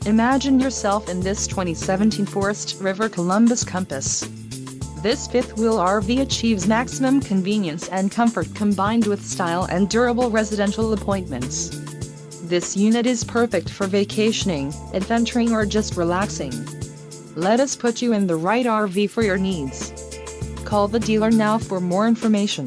Imagine yourself in this 2017 Forest River Columbus Compass. This fifth-wheel RV achieves maximum convenience and comfort combined with style and durable residential appointments. This unit is perfect for vacationing, adventuring or just relaxing. Let us put you in the right RV for your needs. Call the dealer now for more information.